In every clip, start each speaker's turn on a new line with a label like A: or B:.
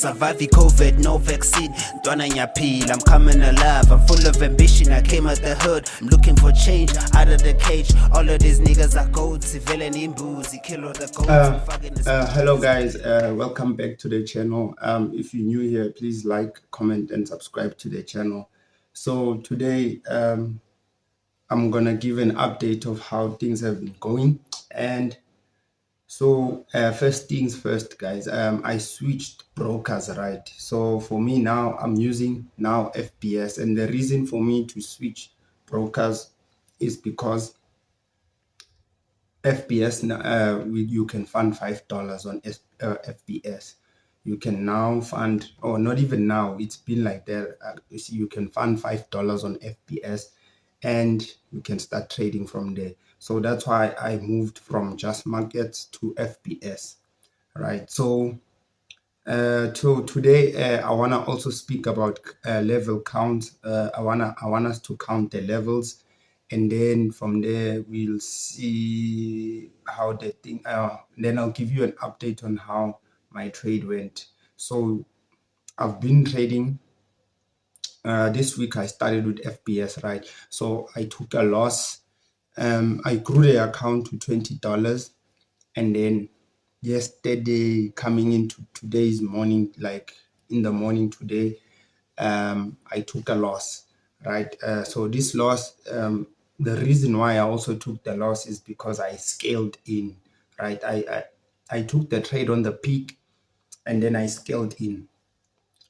A: survive COVID, no vaccine. Donna Nyapil, I'm coming alive. I'm full of ambition. I came out the hood. I'm looking for change out of the cage. All of these niggas are goats. Villain in boozy, kill all the goats.
B: Hello guys, welcome back to the channel. If you're new here, please like, comment and subscribe to the channel. So today I'm gonna give an update of how things have been going. And so first things first, guys, I switched brokers, right? So for me now, I'm using now FBS, and the reason for me to switch brokers is because FBS, you can fund $5 on FBS. You can now fund, or not even now, it's been like that. You can fund $5 on FBS and you can start trading from there. So that's why I moved from Just Markets to FBS, right? So today I want to also speak about level count. I want us to count the levels, and then from there we'll see how the thing then I'll give you an update on how my trade went. So I've been trading this week. I started with FBS, right? So I took a loss. I grew the account to $20, and then yesterday coming into today's morning, like in the morning today, I took a loss, right? So this loss, the reason why I also took the loss is because I scaled in, right? I took the trade on the peak and then I scaled in,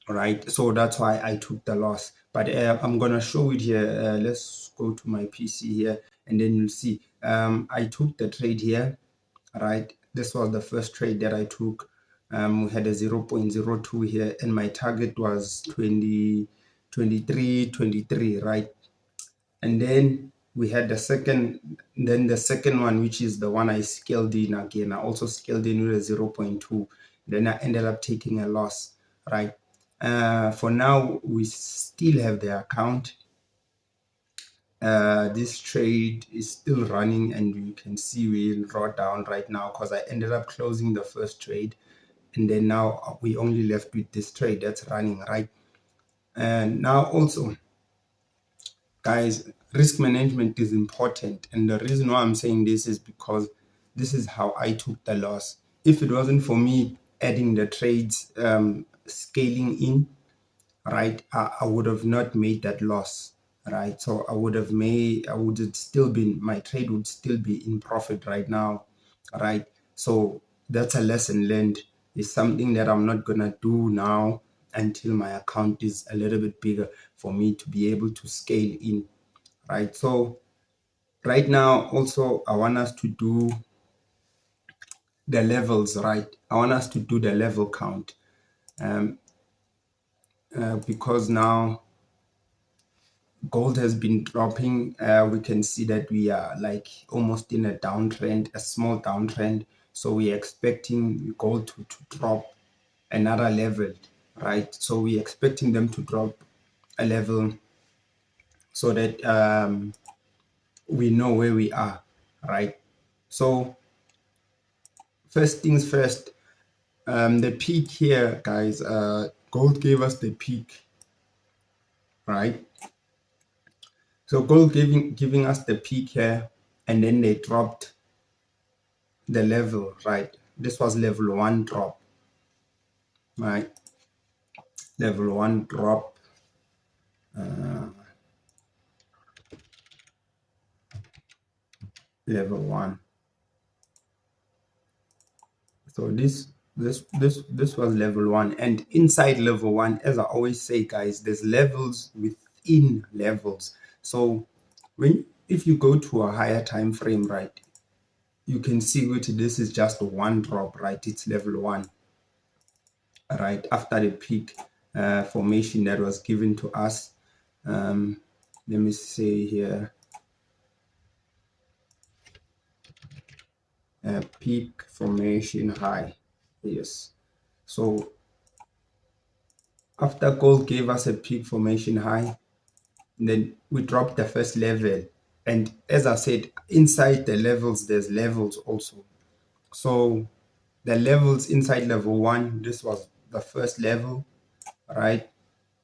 B: right? So that's why I took the loss. But I'm gonna show it here. Let's go to my PC here, and then you'll see. I took the trade here, right? This was the first trade that I took. We had a 0.02 here, and my target was 23, right? And then we had the second one, which is the one I scaled in again. I also scaled in with a 0.2. Then I ended up taking a loss, right? For now, we still have the account. This trade is still running, and you can see we'll draw down right now because I ended up closing the first trade, and then now we only left with this trade that's running, right? And now also, guys, risk management is important, and the reason why I'm saying this is because this is how I took the loss. If it wasn't for me adding the trades, scaling in, right, I would have not made that loss, right? So my trade would still be in profit right now, right? So that's a lesson learned. It's something that I'm not gonna do now until my account is a little bit bigger for me to be able to scale in, right? So right now also I want us to do the levels, right? I want us to do the level count, because now gold has been dropping. We can see that we are like almost in a downtrend, a small downtrend. So we're expecting gold to drop another level, right? So we're expecting them to drop a level so that we know where we are, right? So first things first, the peak here, guys, gold gave us the peak, right? So gold giving us the peak here, and then they dropped the level, right? This was level 1 drop, right? Level 1 drop. Level 1. So this was level 1, and inside level 1, as I always say, guys, there's levels within levels. So if you go to a higher time frame, right, you can see which this is just one drop, right? It's level 1, right, after the peak formation that was given to us. Let me say here, peak formation high. Yes. So after gold gave us a peak formation high, then we dropped the first level, and as I said, inside the levels there's levels also. So the levels inside level 1, this was the first level, right,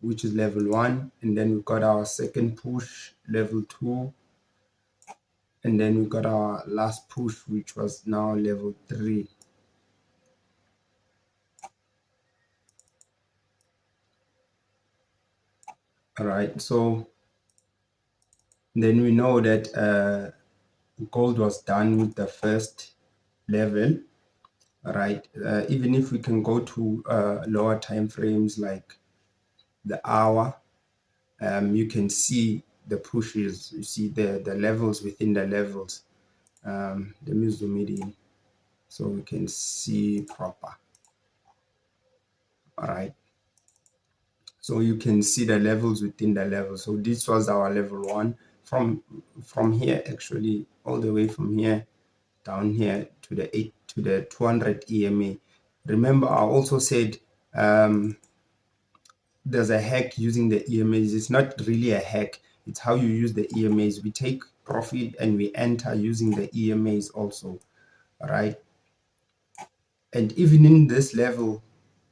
B: which is level 1, and then we got our second push, level 2, and then we got our last push, which was now level 3. All right, so then we know that gold was done with the first level, right? Even if we can go to lower time frames like the hour, you can see the pushes, you see the levels within the levels. Let me zoom it in so we can see proper. All right, so you can see the levels within the level. So this was our level 1 from here, actually all the way from here down here to the 200 EMA. Remember, I also said there's a hack using the EMAs. It's not really a hack, it's how you use the EMAs. We take profit and we enter using the EMAs also, right? And even in this level,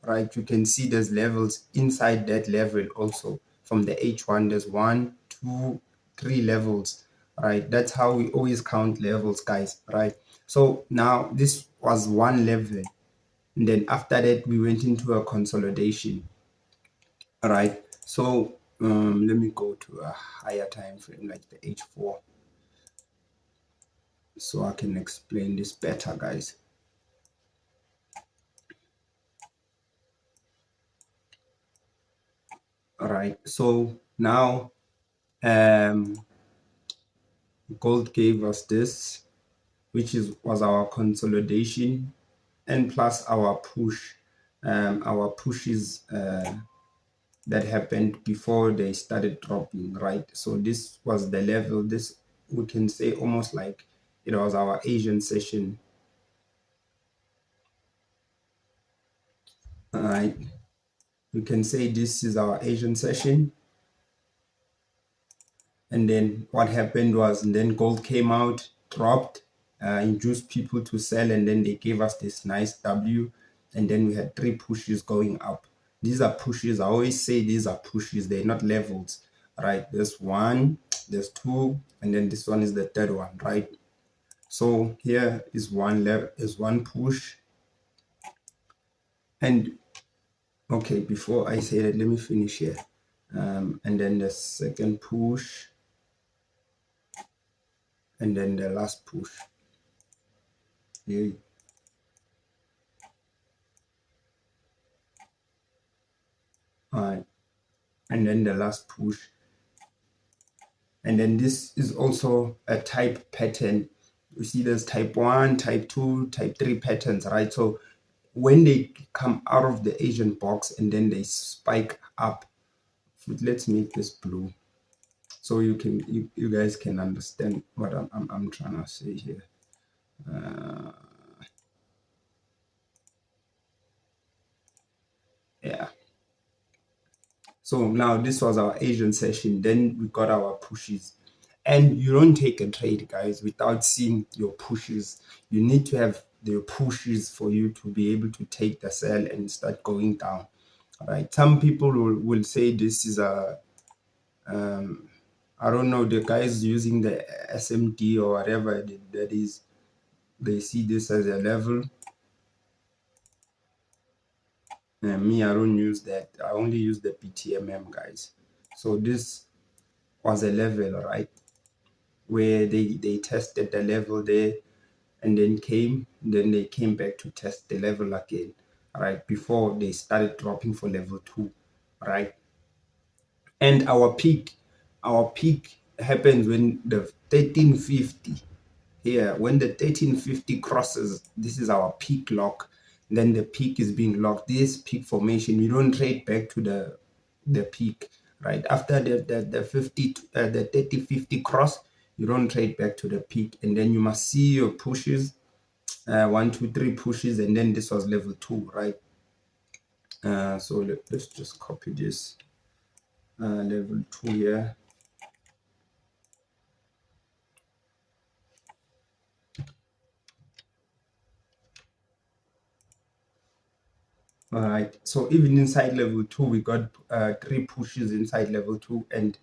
B: right, you can see there's levels inside that level also. From the H1, there's 1, 2, 3 levels, right? That's how we always count levels, guys, right? So now this was one level, and then after that we went into a consolidation. All right, so let me go to a higher time frame like the H4 so I can explain this better, guys. All right, so now gold gave us this, which was our consolidation, and plus our push, our pushes that happened before they started dropping, right? So this was the level. This, we can say, almost like it was our Asian session. All right, we can say this is our Asian session. And then what happened was, and then gold came out, dropped, induced people to sell, and then they gave us this nice W. And then we had 3 pushes going up. These are pushes. I always say these are pushes, they're not levels, right? There's 1, there's 2, and then this one is the third one, right? So here is one level, is one push. And okay, before I say that, let me finish here. And then the second push, and then the last push. Yeah. All right, and then the last push. And then this is also a type pattern. You see there's type 1, type 2, type 3 patterns, right? So when they come out of the Asian box and then they spike up, let's make this blue so you guys can understand what I'm trying to say here. Yeah, so now this was our Asian session, then we got our pushes. And you don't take a trade, guys, without seeing your pushes. You need to have the pushes for you to be able to take the sell and start going down. All right, some people will say this is a I don't know, the guys using the SMD or whatever that is, they see this as a level. And me, I don't use that. I only use the PTMM, guys. So this was a level, right, where they tested the level there, and then they came back to test the level again, right, before they started dropping for level 2, right? And our peak happens when the 1350 here, when the 1350 crosses, this is our peak lock. Then the peak is being locked. This peak formation, you don't trade back to the peak, right? After the 3050 cross, you don't trade back to the peak, and then you must see your pushes, 1, 2, 3 pushes, and then this was level 2, right? So let's just copy this, level 2 here. All right, so even inside level 2 we got 3 pushes inside level 2, and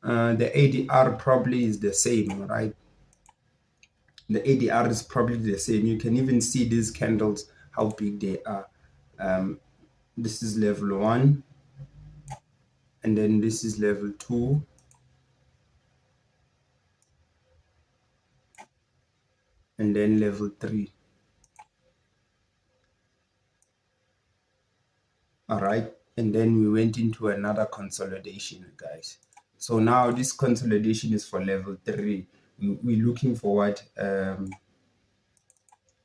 B: the ADR probably is the same, right? The ADR is probably the same. You can even see these candles, how big they are. This is level 1, and then this is level 2, and then level 3. All right, and then we went into another consolidation, guys. So now this consolidation is for level 3. We're looking for what? We're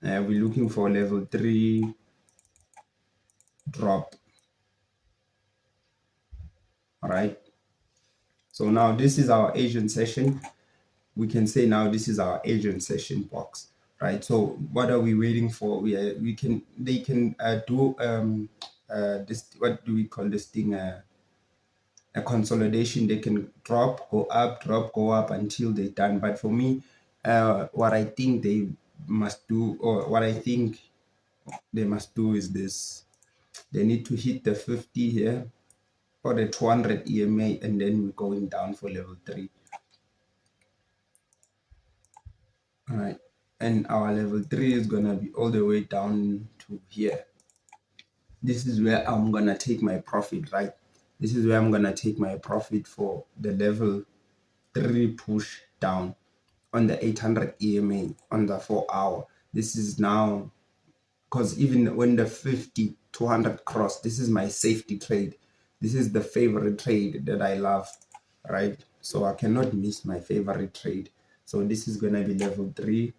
B: looking for level 3 drop. All right, so now this is our Asian session. We can say now this is our Asian session box, right? So what are we waiting for? They can do this, what do we call this thing, a consolidation. They can drop, go up, drop, go up until they're done. But for me, what I think they must do, or what I think they must do, is this: they need to hit the 50 here or the 200 EMA, and then we're going down for level 3. All right, and our level 3 is gonna be all the way down to here. This is where I'm gonna take my profit, right? This is where I'm gonna take my profit for the level 3 push down on the 800 EMA on the 4 hour. This is now, because even when the 50 200 cross, this is my safety trade. This is the favorite trade that I love, right? So I cannot miss my favorite trade. So this is gonna be level 3.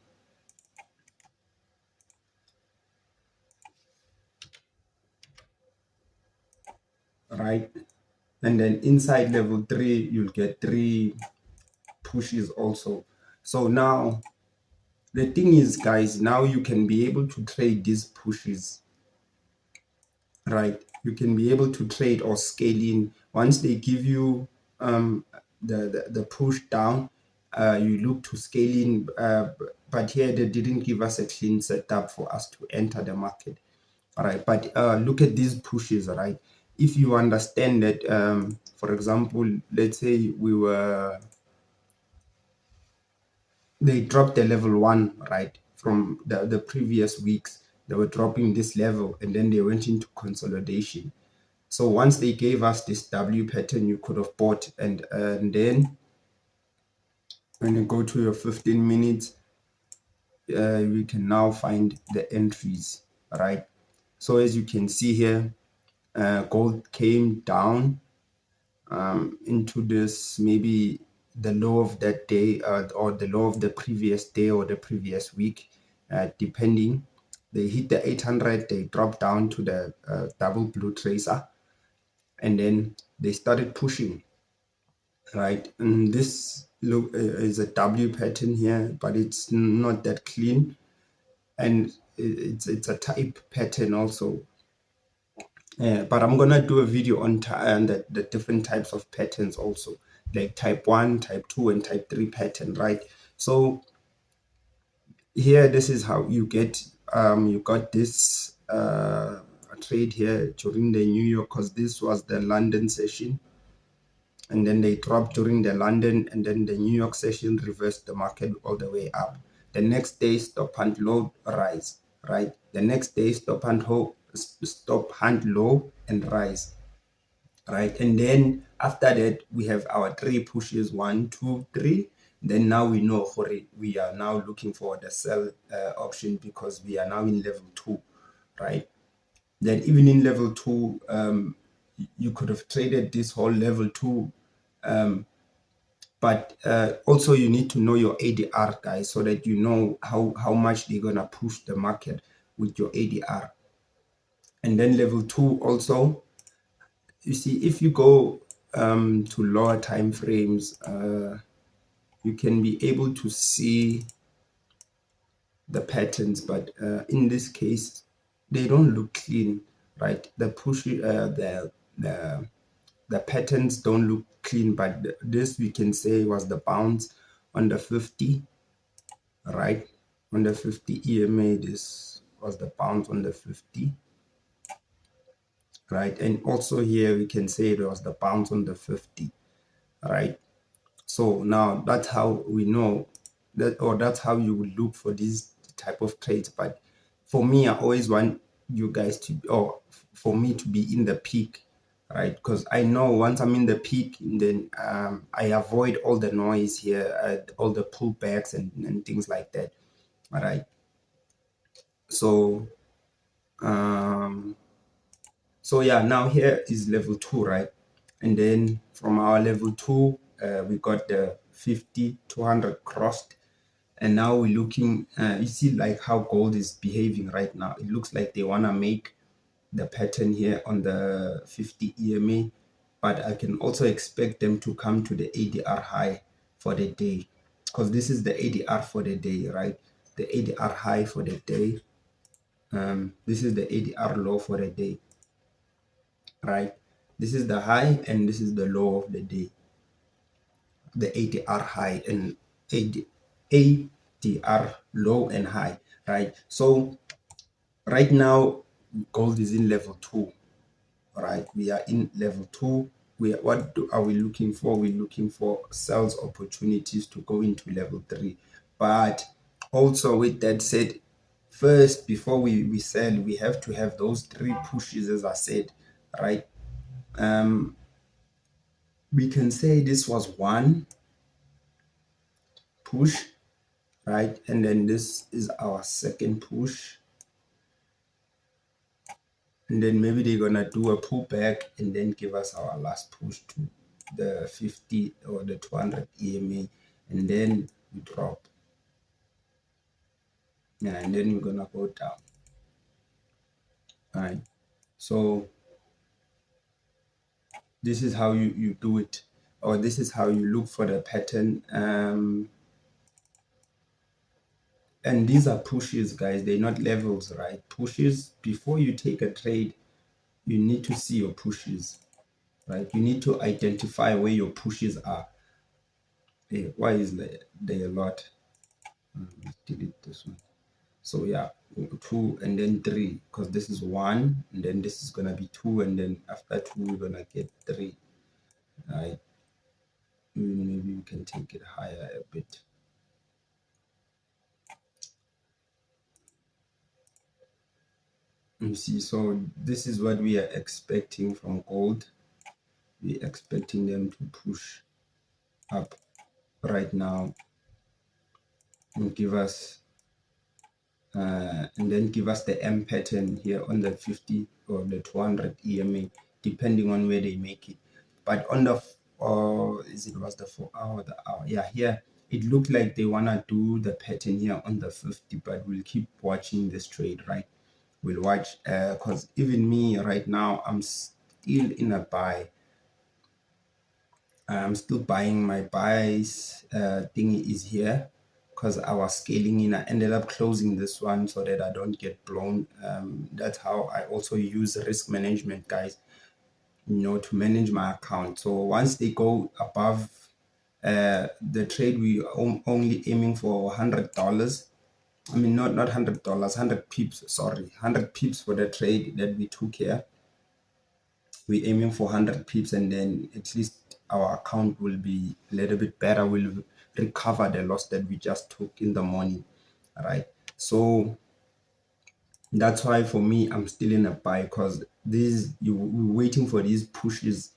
B: Right, and then inside level 3 you'll get 3 pushes also. So now the thing is, guys, now you can be able to trade these pushes, right? You can be able to trade or scale in once they give you the push down. You look to scale in, but here they didn't give us a clean setup for us to enter the market. All right, but look at these pushes, right? If you understand that, for example, let's say they dropped the level 1, right? From the previous weeks, they were dropping this level, and then they went into consolidation. So once they gave us this W pattern, you could have bought, and then when you go to your 15 minutes, we can now find the entries, right? So as you can see here, gold came down into this, maybe the low of that day, or the low of the previous day or the previous week, depending. They hit the 800, they dropped down to the double blue tracer, and then they started pushing, right? And this look is a W pattern here, but it's not that clean, and it's a type pattern also. But I'm gonna do a video on the different types of patterns also, like type 1, type 2, and type 3 pattern, right? So here, this is how you get, you got this trade here during the New York, because this was the London session, and then they dropped during the London, and then the New York session reversed the market all the way up. The next day, stop hunt low, rise, right? The next day, stop hunt low and rise, right? And then after that, we have our 3 pushes, 1, 2, 3. Then now we know we are now looking for the sell option, because we are now in level 2, right? Then even in level 2, you could have traded this whole level 2, but also you need to know your ADR, guys, so that you know how much they're gonna push the market with your ADR. And then level 2 also, you see, if you go to lower time frames, you can be able to see the patterns, but in this case, they don't look clean, right? The patterns don't look clean, but this we can say was the bounce on the 50, right? On the 50 EMA, this was the bounce on the 50. right? And also here we can say it was the bounce on the 50, right? So now that's how we know that, or that's how you would look for these type of trades. But for me, I always want you guys to, or for me to be in the peak, right? Because I know once I'm in the peak, then I avoid all the noise here, all the pullbacks and things like that. All right. So um so yeah, now here is level 2, right? And then from our level 2, we got the 50 200 crossed, and now we're looking, you see like how gold is behaving right now. It looks like they want to make the pattern here on the 50 EMA, but I can also expect them to come to the ADR high for the day, because this is the ADR for the day, right? The ADR high for the day, this is the ADR low for the day, right? This is the high and this is the low of the day, the ADR high and ADR low and high, right? So right now gold is in level 2, right? We are in level 2. Are we looking for? We're looking for sales opportunities to go into level 3. But also with that said, first before we sell, we have to have those 3 pushes, as I said, right? We can say this was one push, right? And then this is our second push, and then maybe they're gonna do a pullback and then give us our last push to the 50 or the 200 EMA, and then we drop, yeah, and then we're gonna go down. All right, so this is how you do it, or this is how you look for the pattern. And these are pushes, guys, they're not levels, right? Pushes, before you take a trade, you need to see your pushes, right? You need to identify where your pushes are. Hey, why is there a lot? Let's delete this one. So yeah, 2 and then 3, because this is 1 and then this is gonna be 2, and then after 2 we're gonna get 3, right? Maybe we can take it higher a bit. You see, so this is what we are expecting from gold. We're expecting them to push up right now and give us and then give us the M pattern here on the 50 or the 200 EMA, depending on where they make it. But on the was the 4 hour, the hour, yeah, here it looked like they want to do the pattern here on the 50, but we'll keep watching this trade, right? We'll watch, because even me right now, I'm still in a buy. I'm still buying. My buys thing is here because I was scaling in. I ended up closing this one so that I don't get blown. That's how I also use risk management, guys, to manage my account. So once they go above the trade, we only aiming for $100. I mean, not $100, 100 pips, sorry, 100 pips for the trade that we took here. We're aiming for 100 pips, and then at least our account will be a little bit better. We'll recover the loss that we just took in the morning. All right. So that's why for me, I'm still in a buy, because we're waiting for these pushes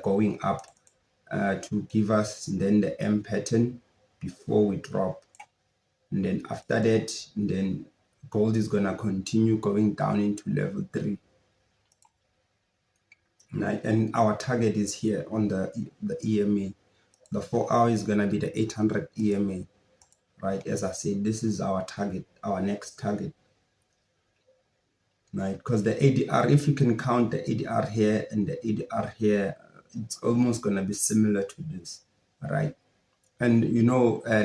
B: going up to give us then the M pattern before we drop. And then after that, then gold is going to continue going down into level 3. Right, and our target is here on the EMA. The 4 hour is gonna be the 800 EMA, right? As I said, this is our target, our next target, right? Because the ADR, if you can count the ADR here and the ADR here, it's almost gonna be similar to this, right? And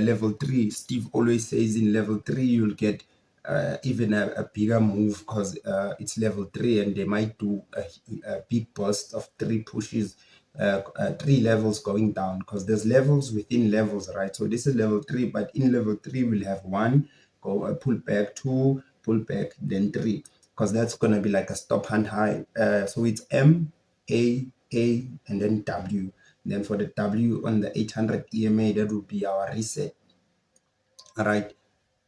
B: level 3, Steve always says in level 3 you'll get even a bigger move, because it's level 3 and they might do a big burst of 3 pushes, 3 levels going down, because there's levels within levels, right? So this is level 3, but in level 3 we'll have 1 go pull back, 2 pull back, then 3. because that's going to be like a stop hand high. So it's M, A, and then W. And then for the W on the 800 EMA, that would be our reset. All right,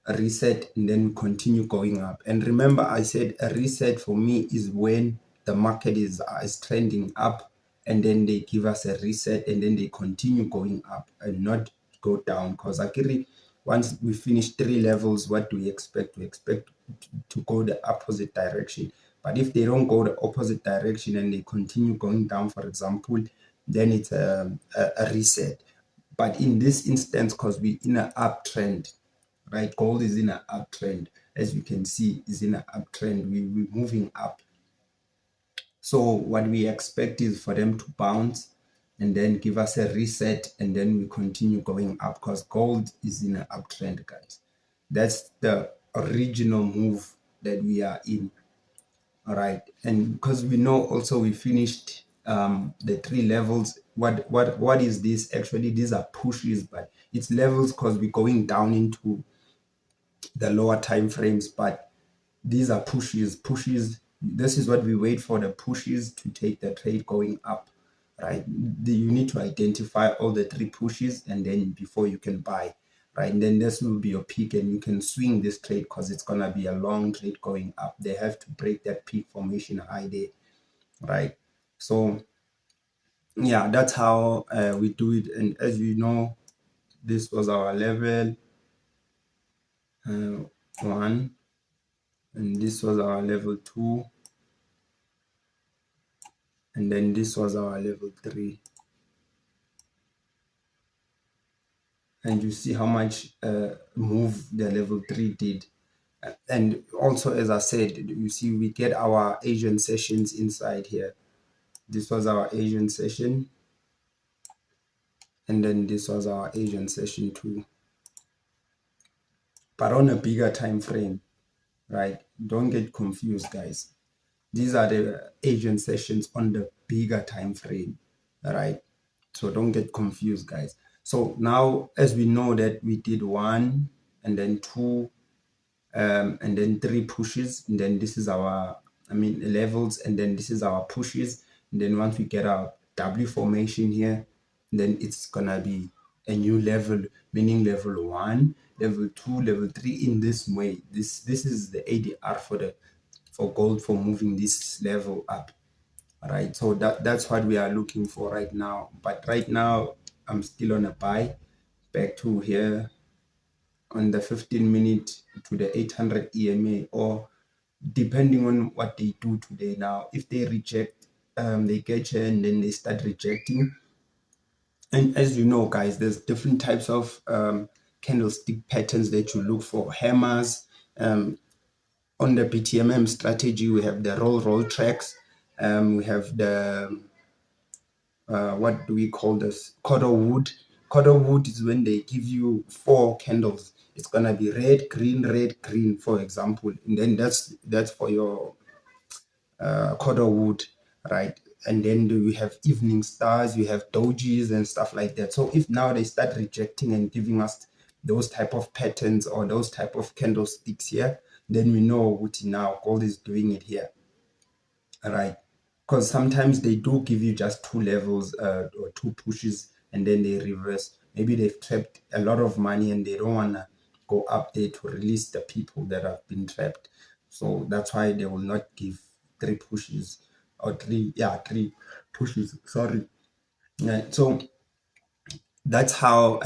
B: a reset, and then continue going up. And remember, I said a reset for me is when the market is trending up, and then they give us a reset, and then they continue going up and not go down. Because Akiri, once we finish 3 levels, what do we expect? We expect to go the opposite direction. But if they don't go the opposite direction and they continue going down, for example, then it's a reset. But in this instance, because we're in an uptrend, right? Gold is in an uptrend. As you can see, is in an uptrend. We're moving up. So what we expect is for them to bounce and then give us a reset, and then we continue going up because gold is in an uptrend, guys. That's the original move that we are in. All right, and because we know also we finished the 3 levels. What is this? Actually, these are pushes, but it's levels because we're going down into the lower time frames, but these are pushes. This is what we wait for, the pushes to take the trade going up, right? You need to identify all the 3 pushes, and then before you can buy, right? And then this will be your peak, and you can swing this trade because it's gonna be a long trade going up. They have to break that peak formation high there, right? So yeah, that's how we do it. And as you know, this was our level 1, and this was our level 2, and then this was our level 3. And you see how much move the level 3 did. And also, as I said, you see we get our Asian sessions inside here. This was our Asian session, and then this was our Asian session too, but on a bigger time frame, right? Don't get confused, guys. These are the Asian sessions on the bigger time frame, right? So don't get confused, guys. So now, as we know that we did 1 and then 2 and then 3 pushes, and then this is our levels, and then this is our pushes, and then once we get our W formation here, then it's gonna be a new level, meaning level 1, level 2, level 3, in this way. This is the ADR for gold for moving this level up. All right, so that's what we are looking for right now. But right now I'm still on a buy. Back to here on the 15-minute to the 800 EMA, or depending on what they do today. Now if they reject, they get here and then they start rejecting. And as you know, guys, there's different types of candlestick patterns that you look for. Hammers. On the BTMM strategy, we have the roll tracks. We have the what do we call this? Cordal wood. Cordal wood is when they give you 4 candles. It's gonna be red, green, for example, and then that's for your cordal wood, right? And then we have evening stars, we have dojis and stuff like that. So if now they start rejecting and giving us those type of patterns or those type of candlesticks here, then we know what now gold is doing it here, right? Because sometimes they do give you just 2 levels or 2 pushes, and then they reverse. Maybe they've trapped a lot of money and they don't want to go up there to release the people that have been trapped. So that's why they will not give 3 pushes or 3 pushes, sorry. Yeah, so that's how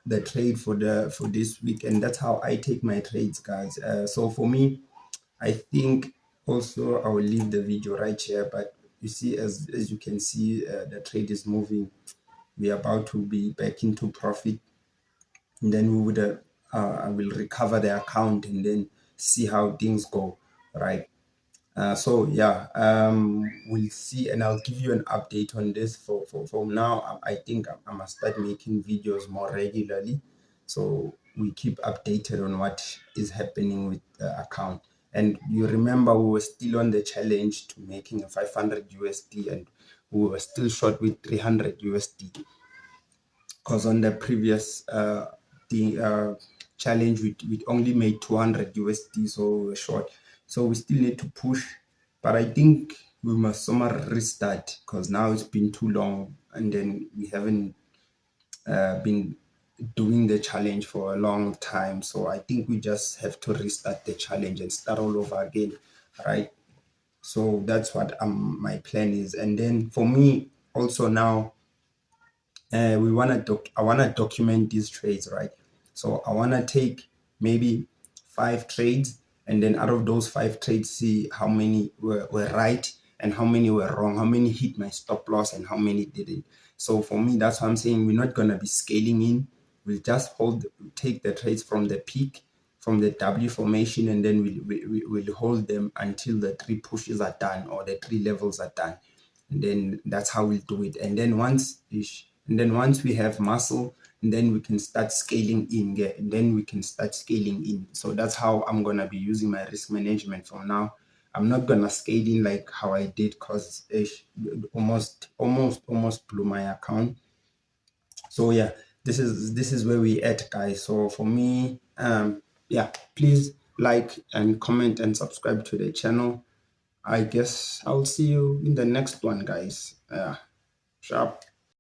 B: the trade for this week, and that's how I take my trades, guys. So for me, I think also I will leave the video right here, but you see, as you can see, the trade is moving. We are about to be back into profit, and then we would I will recover the account and then see how things go, right? So yeah, we'll see, and I'll give you an update on this. For now, I think I must start making videos more regularly, so we keep updated on what is happening with the account. And you remember we were still on the challenge to making a 500 USD, and we were still short with 300 USD, because on the previous challenge we only made 200 USD, so we were short. So we still need to push, but I think we must somehow restart because now it's been too long and then we haven't been doing the challenge for a long time. So I think we just have to restart the challenge and start all over again, right? So that's what my plan is. And then for me also now, I want to document these trades, right? So I want to take maybe 5 trades, and then out of those 5 trades, see how many were right and how many were wrong, how many hit my stop loss and how many didn't. So for me, that's what I'm saying. We're not going to be scaling in. We'll just take the trades from the peak, from the W formation, and then we'll hold them until the 3 pushes are done or the 3 levels are done. And then that's how we'll do it. And then once we have muscle, and then we can start scaling in. Yeah, and then we can start scaling in. So that's how I'm gonna be using my risk management from now. I'm not gonna scale in like how I did, because it almost blew my account. So yeah, this is where we at, guys. So for me, yeah, please like and comment and subscribe to the channel. I guess I'll see you in the next one, guys. Yeah, sharp.